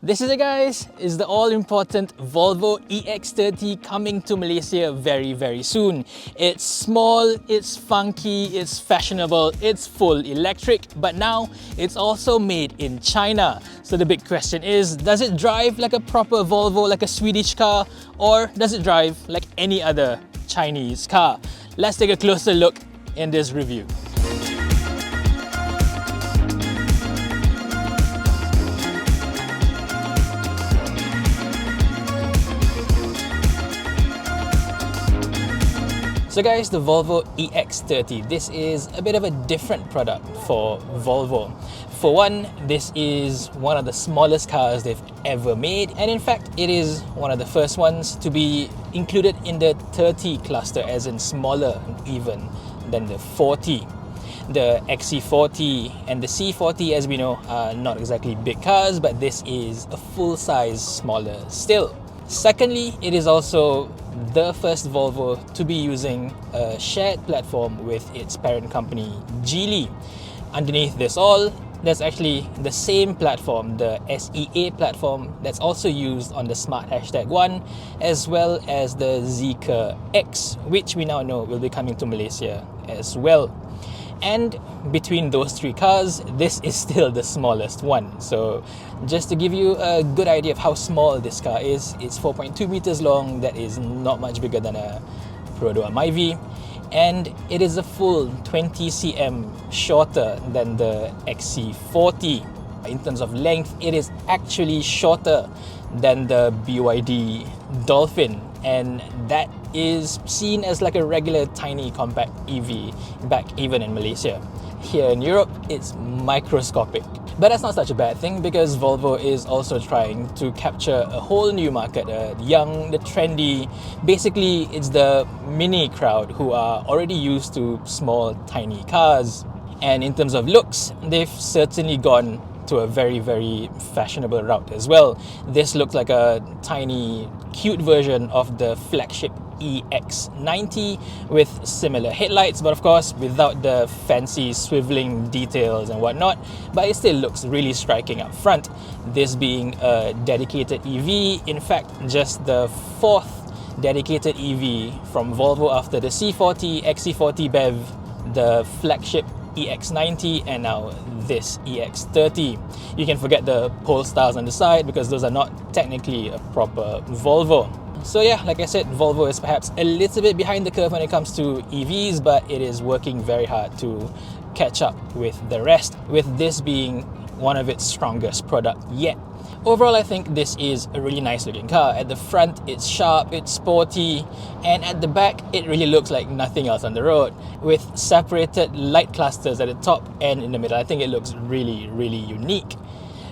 This is it, guys, is the all-important Volvo EX30 coming to Malaysia very, very soon. It's small, it's funky, it's fashionable, it's full electric, but now it's also made in China. So the big question is, does it drive like a proper Volvo, like a Swedish car, or does it drive like any other Chinese car? Let's take a closer look in this review. So guys, the Volvo EX30, this is a bit of a different product for Volvo. For one, this is one of the smallest cars they've ever made, and in fact it is one of the first ones to be included in the 30 cluster, as in smaller even than the 40. The XC40 and the C40, as we know, are not exactly big cars, but this is a full-size smaller still. Secondly, it is also the first Volvo to be using a shared platform with its parent company, Geely. Underneath this all, there's actually the same platform, the SEA platform, that's also used on the Smart #1, as well as the Zeekr X, which we now know will be coming to Malaysia as well. And between those three cars, this is still the smallest one. So just to give you a good idea of how small this car is, it's 4.2 meters long. That is not much bigger than a Prodo Myvi, and it is a full 20 cm shorter than the XC40. In terms of length, it is actually shorter than the BYD Dolphin, and that is seen as like a regular tiny compact EV back even in Malaysia. Here in Europe, it's microscopic. But that's not such a bad thing, because Volvo is also trying to capture a whole new market, the young, the trendy. Basically, it's the mini crowd who are already used to small, tiny cars. And in terms of looks, they've certainly gone to a very, very fashionable route as well. This looks like a tiny, cute version of the flagship EX90 with similar headlights, but of course without the fancy swiveling details and whatnot, but it still looks really striking up front. This being a dedicated EV, in fact just the fourth dedicated EV from Volvo after the C40, XC40 BEV, the flagship EX90, and now this EX30. You can forget the Polestars on the side, because those are not technically a proper Volvo. So yeah, like I said, Volvo is perhaps a little bit behind the curve when it comes to EVs, but it is working very hard to catch up with the rest, with this being one of its strongest products yet. Overall, I think this is a really nice looking car. At the front, it's sharp, it's sporty, and at the back, it really looks like nothing else on the road, with separated light clusters at the top and in the middle. I think it looks really, really unique.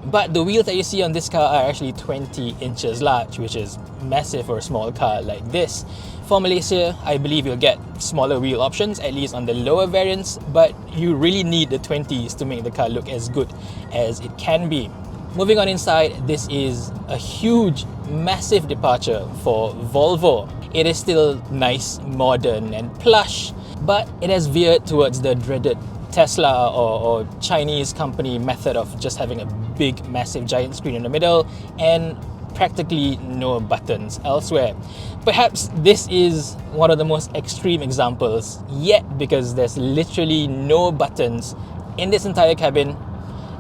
But the wheels that you see on this car are actually 20 inches large, which is massive for a small car like this. For Malaysia, I believe you'll get smaller wheel options, at least on the lower variants, but you really need the 20s to make the car look as good as it can be. Moving on inside, this is a huge, massive departure for Volvo. It is still nice, modern and plush, but it has veered towards the dreaded Tesla or Chinese company method of just having a big, massive, giant screen in the middle and practically no buttons elsewhere. Perhaps this is one of the most extreme examples yet, because there's literally no buttons in this entire cabin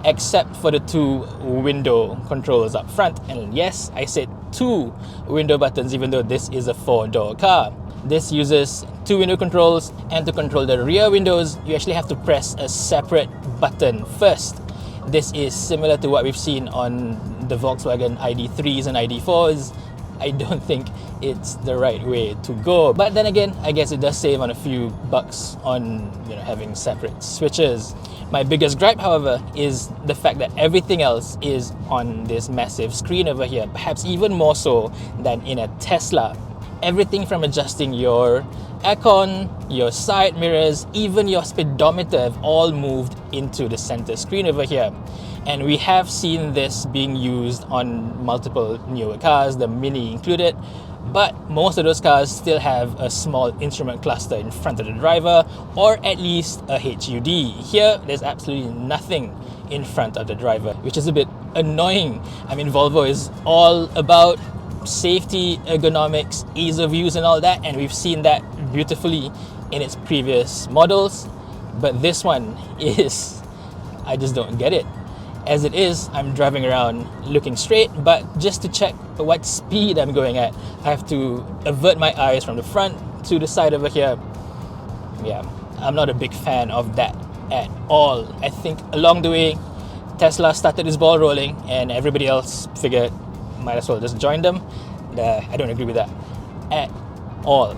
except for the two window controls up front. And yes, I said two window buttons, even though this is a 4-door car. This uses two window controls, and to control the rear windows, you actually have to press a separate button first. This is similar to what we've seen on the Volkswagen ID3s and ID4s. I don't think it's the right way to go. But then again, I guess it does save on a few bucks on having separate switches. My biggest gripe, however, is the fact that everything else is on this massive screen over here, perhaps even more so than in a Tesla. Everything from adjusting your aircon, your side mirrors, even your speedometer have all moved into the center screen over here. And we have seen this being used on multiple newer cars, the Mini included, but most of those cars still have a small instrument cluster in front of the driver, or at least a HUD. Here, there's absolutely nothing in front of the driver, which is a bit annoying. I mean, Volvo is all about safety, ergonomics, ease of use and all that, and we've seen that beautifully in its previous models, but this one is, I just don't get it. As it is, I'm driving around looking straight, but just to check what speed I'm going at, I have to avert my eyes from the front to the side over here. Yeah, I'm not a big fan of that at all. I think along the way, Tesla started this ball rolling and everybody else figured might as well just join them. I don't agree with that at all.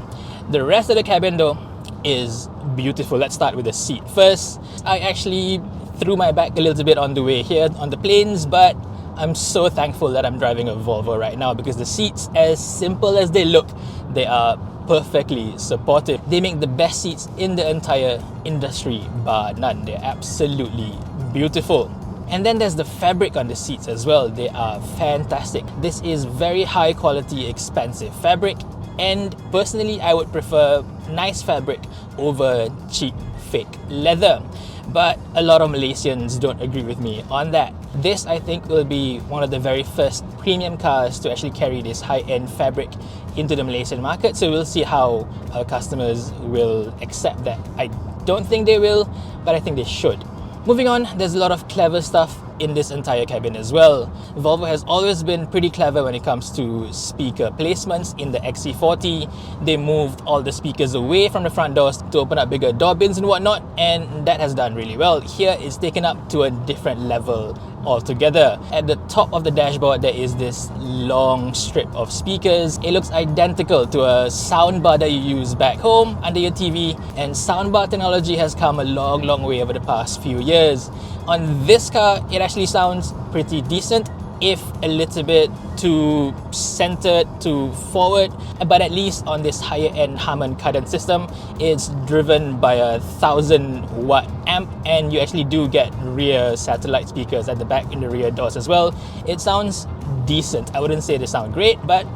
The rest of the cabin though is beautiful. Let's start with the seat first. I actually threw my back a little bit on the way here on the plains, but I'm so thankful that I'm driving a Volvo right now, because the seats, as simple as they look, they are perfectly supportive. They make the best seats in the entire industry, bar none. They're absolutely beautiful. And then there's the fabric on the seats as well. They are fantastic. This is very high quality, expensive fabric, and personally I would prefer nice fabric over cheap fake leather. But a lot of Malaysians don't agree with me on that. This, I think, will be one of the very first premium cars to actually carry this high-end fabric into the Malaysian market, so we'll see how our customers will accept that. I don't think they will, but I think they should. Moving on, there's a lot of clever stuff in this entire cabin as well. Volvo has always been pretty clever when it comes to speaker placements. In the XC40, they moved all the speakers away from the front doors to open up bigger door bins and whatnot, and that has done really well. Here it's taken up to a different level altogether. At the top of the dashboard, there is this long strip of speakers. It looks identical to a soundbar that you use back home under your TV, and soundbar technology has come a long way over the past few years. On this car, it actually sounds pretty decent, if a little bit too centered, too forward, but at least on this higher end Harman Kardon system, it's driven by a 1000-watt amp, and you actually do get rear satellite speakers at the back in the rear doors as well. It sounds decent. I wouldn't say they sound great, but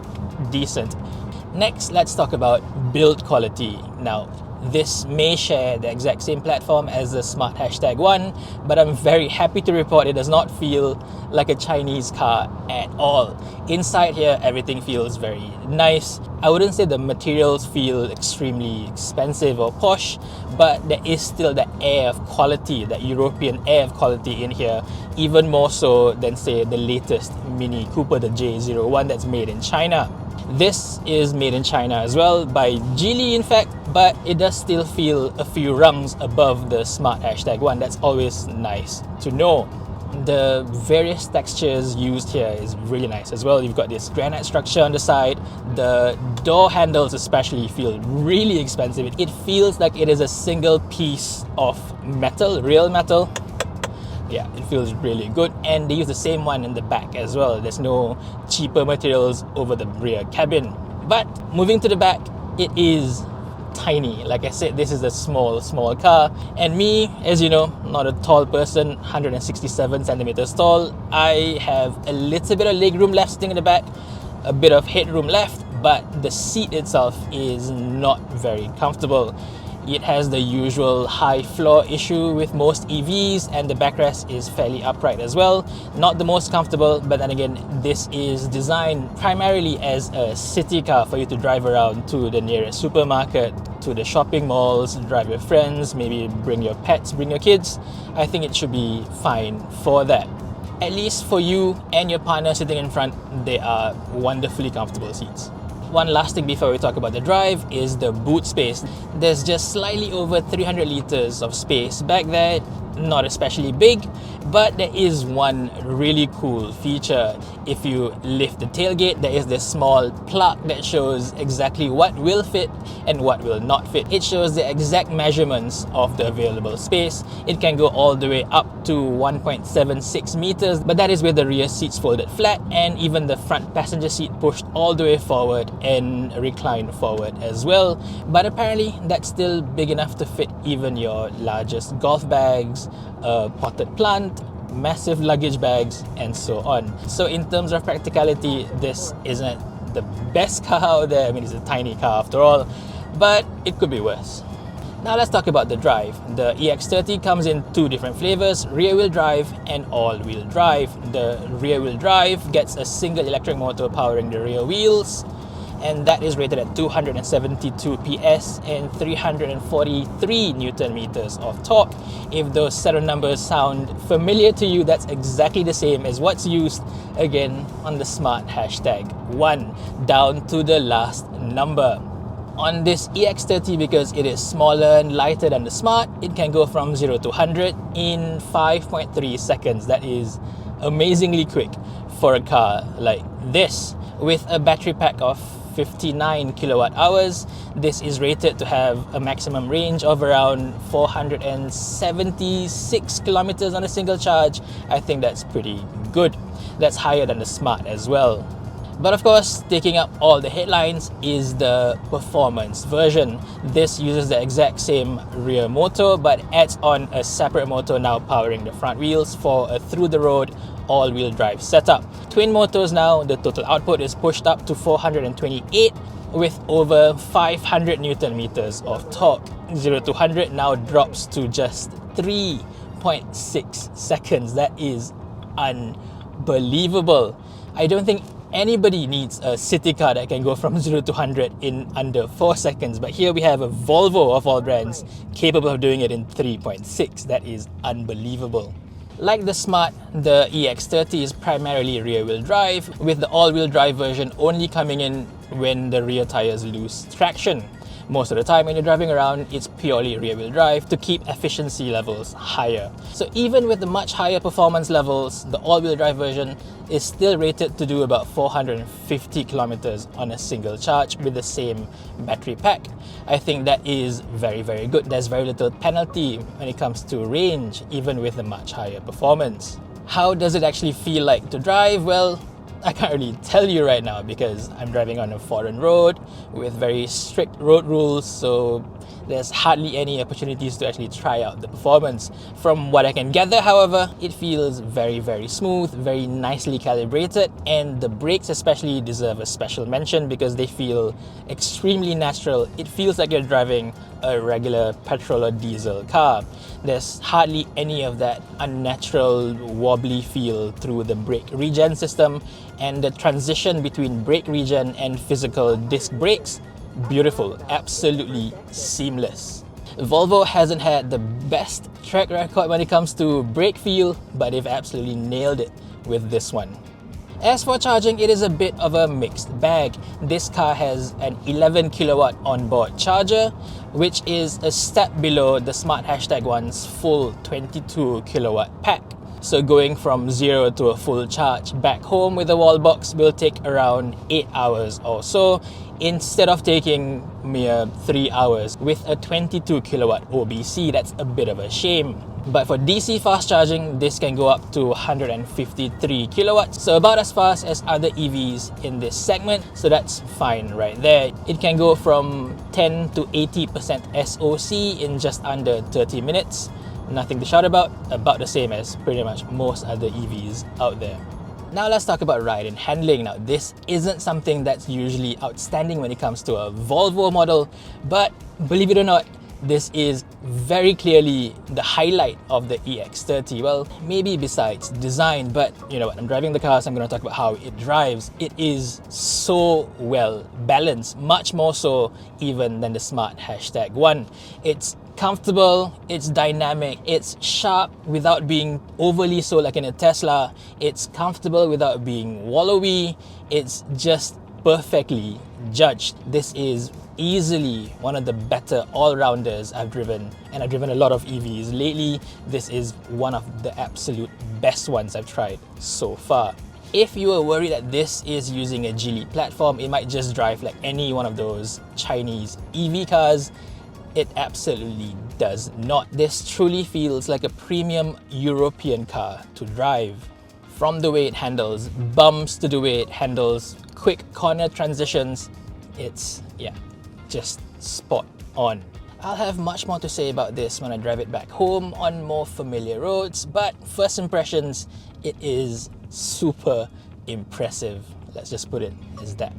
decent. Next, let's talk about build quality. Now, this may share the exact same platform as the Smart #1, but I'm very happy to report it does not feel like a Chinese car at all. Inside here, everything feels very nice. I wouldn't say the materials feel extremely expensive or posh, but there is still that air of quality, that European air of quality in here, even more so than, say, the latest Mini Cooper, the J01, that's made in China. This is made in China as well, by Geely in fact, but it does still feel a few rungs above the Smart #1. That's always nice to know. The various textures used here is really nice as well. You've got this granite structure on the side. The door handles especially feel really expensive. It feels like it is a single piece of metal, real metal. Yeah, it feels really good, and they use the same one in the back as well. There's no cheaper materials over the rear cabin. But moving to the back, it is tiny. Like I said, this is a small car, and me, as you know, not a tall person, 167 centimeters tall. I have a little bit of legroom left sitting in the back, a bit of headroom left, but the seat itself is not very comfortable. It has the usual high floor issue with most EVs, and the backrest is fairly upright as well. Not the most comfortable, but then again, this is designed primarily as a city car for you to drive around to the nearest supermarket, to the shopping malls, drive your friends, maybe bring your pets, bring your kids. I think it should be fine for that. At least for you and your partner sitting in front, they are wonderfully comfortable seats. One last thing before we talk about the drive is the boot space. There's just slightly over 300 liters of space back there, not especially big, but there is one really cool feature. If you lift the tailgate, there is this small plaque that shows exactly what will fit and what will not fit. It shows the exact measurements of the available space. It can go all the way up to 1.76 meters, but that is with the rear seats folded flat and even the front passenger seat pushed all the way forward and reclined forward as well. But apparently that's still big enough to fit even your largest golf bags, a potted plant, massive luggage bags, and so on. So in terms of practicality, this isn't the best car out there. I mean, it's a tiny car after all, but it could be worse. Now let's talk about the drive. The EX30 comes in two different flavors, rear-wheel drive and all-wheel drive. The rear-wheel drive gets a single electric motor powering the rear wheels, and that is rated at 272 PS and 343 Newton meters of torque. If those set of numbers sound familiar to you, that's exactly the same as what's used again on the Smart #1, down to the last number. On this EX30, because it is smaller and lighter than the Smart, it can go from 0 to 100 in 5.3 seconds. That is amazingly quick for a car like this. With a battery pack of 59 kilowatt hours, this is rated to have a maximum range of around 476 kilometers on a single charge. I think that's pretty good. That's higher than the Smart as well. But of course, taking up all the headlines is the performance version. This uses the exact same rear motor but adds on a separate motor now powering the front wheels for a through-the-road all-wheel drive setup. Twin motors now, the total output is pushed up to 428 with over 500 Newton meters of torque. 0 to 100 now drops to just 3.6 seconds. That is unbelievable. I don't think anybody needs a city car that can go from 0 to 100 in under 4 seconds, but here we have a Volvo of all brands capable of doing it in 3.6. That is unbelievable. Like the Smart, the EX30 is primarily rear-wheel drive, with the all-wheel drive version only coming in when the rear tires lose traction. Most of the time when you're driving around, it's purely rear-wheel drive to keep efficiency levels higher. So even with the much higher performance levels, the all-wheel drive version is still rated to do about 450 kilometers on a single charge with the same battery pack. I think that is very, very good. There's very little penalty when it comes to range, even with a much higher performance. How does it actually feel like to drive? Well, I can't really tell you right now because I'm driving on a foreign road with very strict road rules, so there's hardly any opportunities to actually try out the performance. From what I can gather, however, it feels very, very smooth, very nicely calibrated, and the brakes especially deserve a special mention because they feel extremely natural. It feels like you're driving a regular petrol or diesel car. There's hardly any of that unnatural wobbly feel through the brake regen system, and the transition between brake regen and physical disc brakes, beautiful, absolutely seamless. Volvo hasn't had the best track record when it comes to brake feel, but they've absolutely nailed it with this one. As for charging, it is a bit of a mixed bag. This car has an 11 kilowatt onboard charger, which is a step below the Smart #1's full 22 kilowatt pack. So going from 0 to a full charge back home with a wall box will take around 8 hours or so, instead of taking mere 3 hours with a 22 kilowatt OBC. That's a bit of a shame. But for DC fast charging, this can go up to 153 kilowatts, so about as fast as other EVs in this segment, so that's fine right there. It can go from 10 to 80% SOC in just under 30 minutes. Nothing to shout about the same as pretty much most other EVs out there. Now let's talk about ride and handling. Now this isn't something that's usually outstanding when it comes to a Volvo model, but believe it or not, this is very clearly the highlight of the EX30. Well, maybe besides design, but you know what, I'm driving the car, so I'm going to talk about how it drives. It is so well balanced, much more so even than the Smart #1. It's comfortable, it's dynamic, it's sharp without being overly so like in a Tesla, it's comfortable without being wallowy, it's just perfectly judged. This is easily one of the better all-rounders I've driven, and I've driven a lot of EVs lately. This is one of the absolute best ones I've tried so far. If you were worried that this is using a Geely platform, it might just drive like any one of those Chinese EV cars, it absolutely does not. This truly feels like a premium European car to drive. From the way it handles bumps to the way it handles quick corner transitions, it's, yeah, just spot on. I'll have much more to say about this when I drive it back home on more familiar roads, but first impressions, it is super impressive. Let's just put it as that.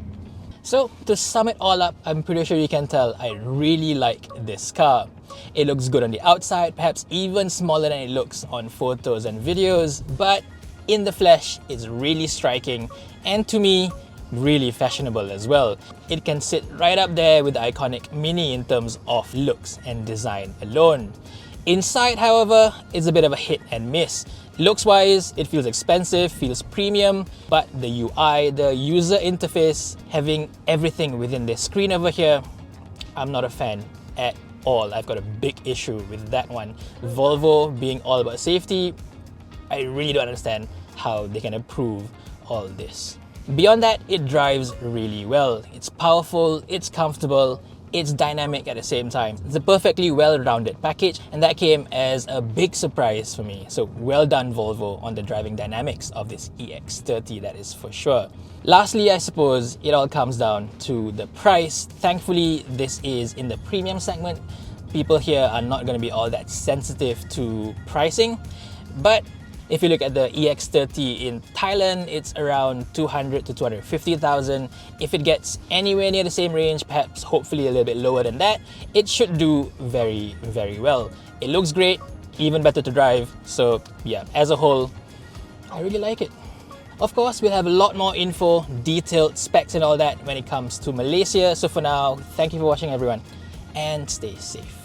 So to sum it all up, I'm pretty sure you can tell I really like this car. It looks good on the outside, perhaps even smaller than it looks on photos and videos, but in the flesh, it's really striking, and to me, really fashionable as well. It can sit right up there with the iconic Mini in terms of looks and design alone. Inside, however, is a bit of a hit and miss. Looks wise, it feels expensive, feels premium, but the UI, the user interface, having everything within this screen over here, I'm not a fan at all. I've got a big issue with that one. Volvo being all about safety, I really don't understand how they can approve all this. Beyond that, it drives really well. It's powerful, it's comfortable, it's dynamic at the same time. It's a perfectly well-rounded package, and that came as a big surprise for me. So well done, Volvo, on the driving dynamics of this EX30, that is for sure. Lastly, I suppose it all comes down to the price. Thankfully, this is in the premium segment. People here are not going to be all that sensitive to pricing, but if you look at the EX30 in Thailand, it's around 200 to 250,000. If it gets anywhere near the same range, perhaps hopefully a little bit lower than that, it should do very, very well. It looks great, even better to drive. So yeah, as a whole, I really like it. Of course, we'll have a lot more info, detailed specs and all that when it comes to Malaysia. So for now, thank you for watching everyone, and stay safe.